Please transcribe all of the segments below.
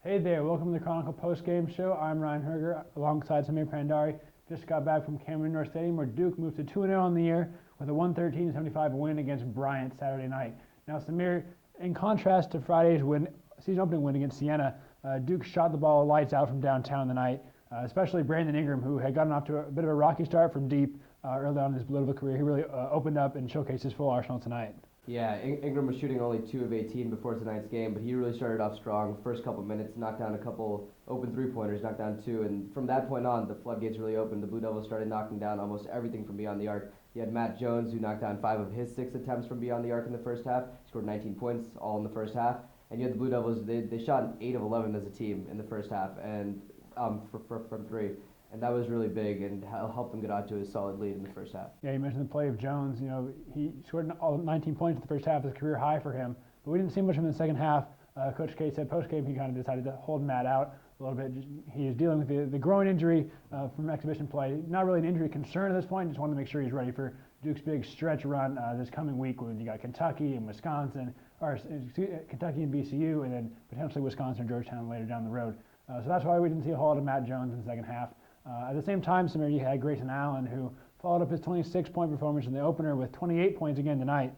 Hey there, welcome to the Chronicle Postgame Show. I'm Ryan Hoerger alongside Samir Pandhare. Just got back from Cameron Indoor Stadium where Duke moved to 2-0 on the year with a 113-75 win against Bryant Saturday night. Now Samir, in contrast to Friday's season opening win against Siena, Duke shot the ball lights out from downtown tonight, especially Brandon Ingram, who had gotten off to a bit of a rocky start from deep early on in his Blue Devil career. He really opened up and showcased his full arsenal tonight. Yeah, Ingram was shooting only 2 of 18 before tonight's game, but he really started off strong. First couple minutes, knocked down a couple open three-pointers, knocked down 2, and from that point on, the floodgates really opened. The Blue Devils started knocking down almost everything from beyond the arc. You had Matt Jones, who knocked down 5 of his 6 attempts from beyond the arc in the first half. He scored 19 points, all in the first half. And you had the Blue Devils, they shot 8 of 11 as a team in the first half, and from 3. And that was really big and helped them get out to a solid lead in the first half. Yeah, you mentioned the play of Jones. You know, he scored all 19 points in the first half, his career high for him. But we didn't see much of him in the second half. Coach K said post-game he kind of decided to hold Matt out a little bit. He is dealing with the groin injury from exhibition play. Not really an injury concern at this point. Just wanted to make sure he's ready for Duke's big stretch run this coming week when you got Kentucky and Wisconsin, or Kentucky and VCU, and then potentially Wisconsin and Georgetown later down the road. So that's why we didn't see a whole lot of Matt Jones in the second half. At the same time, Samir, you had Grayson Allen, who followed up his 26-point performance in the opener with 28 points again tonight.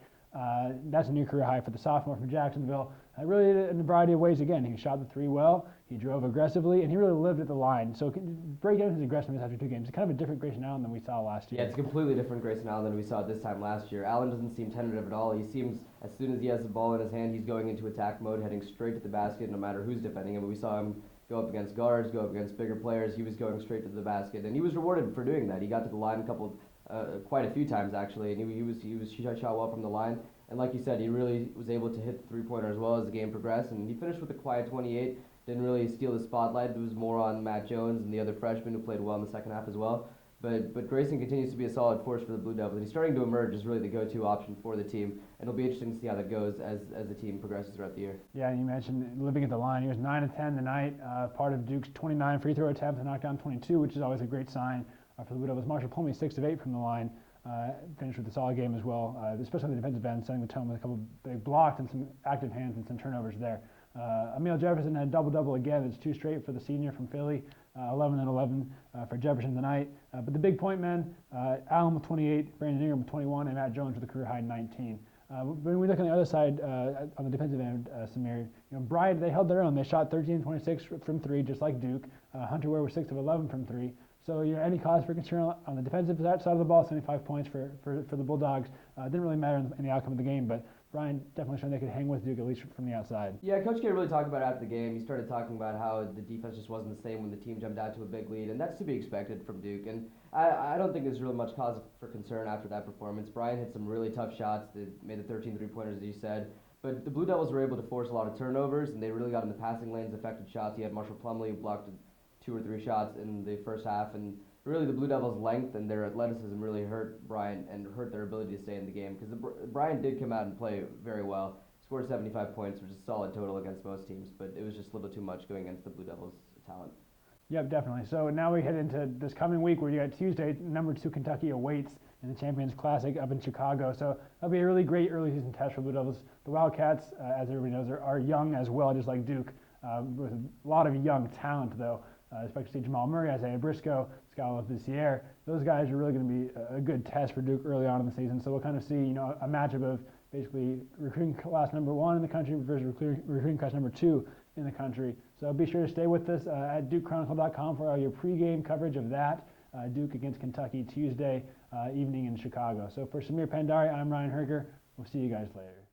That's a new career high for the sophomore from Jacksonville. Really in a variety of ways again. He shot the 3 well, he drove aggressively, and he really lived at the line. So break down his aggressiveness after 2 games. It's kind of a different Grayson Allen than we saw last year. Yeah, it's a completely different Grayson Allen than we saw this time last year. Allen doesn't seem tentative at all. He seems, as soon as he has the ball in his hand, he's going into attack mode, heading straight to the basket no matter who's defending him. We saw him go up against guards, go up against bigger players. He was going straight to the basket, and he was rewarded for doing that. He got to the line quite a few times actually, and he shot well from the line. And like you said, he really was able to hit the three-pointer as well as the game progressed, and he finished with a quiet 28. Didn't really steal the spotlight. It was more on Matt Jones and the other freshmen who played well in the second half as well. But Grayson continues to be a solid force for the Blue Devils, and he's starting to emerge as really the go-to option for the team. And it'll be interesting to see how that goes as the team progresses throughout the year. Yeah, you mentioned living at the line. He was 9 of 10 tonight, part of Duke's 29 free throw attempts and knocked down 22, which is always a great sign for the Blue Devils. Marshall Plumlee 6 of 8 from the line, finished with a solid game as well, especially on the defensive end, setting the tone with a couple big blocks and some active hands and some turnovers there. Emil Jefferson had a double-double again. It's 2 straight for the senior from Philly, 11 and 11 for Jefferson tonight. But the big point men, Allen with 28, Brandon Ingram with 21, and Matt Jones with a career high 19. When we look on the other side, on the defensive end, Samir, Bryant, they held their own. They shot 13-26 from 3, just like Duke. Hunter Ware was 6 of 11 from 3. So any cause for concern on the defensive side of the ball, 75 points for the Bulldogs. Didn't really matter in the outcome of the game, but Bryant definitely showing they could hang with Duke, at least from the outside. Yeah, Coach K really talked about it after the game. He started talking about how the defense just wasn't the same when the team jumped out to a big lead, and that's to be expected from Duke. And I don't think there's really much cause for concern after that performance. Bryant hit some really tough shots. They made the 13 three-pointers, as you said. But the Blue Devils were able to force a lot of turnovers, and they really got in the passing lanes, affected shots. You had Marshall Plumlee who blocked 2 or 3 shots in the first half, and really the Blue Devils' length and their athleticism really hurt Bryant and hurt their ability to stay in the game, because Bryant did come out and play very well. Scored 75 points, which is a solid total against most teams, but it was just a little too much going against the Blue Devils' talent. Yep, definitely. So now we head into this coming week where you got Tuesday, number 2 Kentucky awaits in the Champions Classic up in Chicago. So that'll be a really great early season test for Blue Devils. The Wildcats, as everybody knows, are young as well, just like Duke, with a lot of young talent though. Especially Jamal Murray, Isaiah Briscoe, Scala Bussiere. Those guys are really going to be a good test for Duke early on in the season. So we'll kind of see, a matchup of basically recruiting class number 1 in the country versus recruiting class number 2 in the country. So be sure to stay with us at DukeChronicle.com for all your pregame coverage of that. Duke against Kentucky Tuesday evening in Chicago. So for Samir Pandhare, I'm Ryan Hoerger. We'll see you guys later.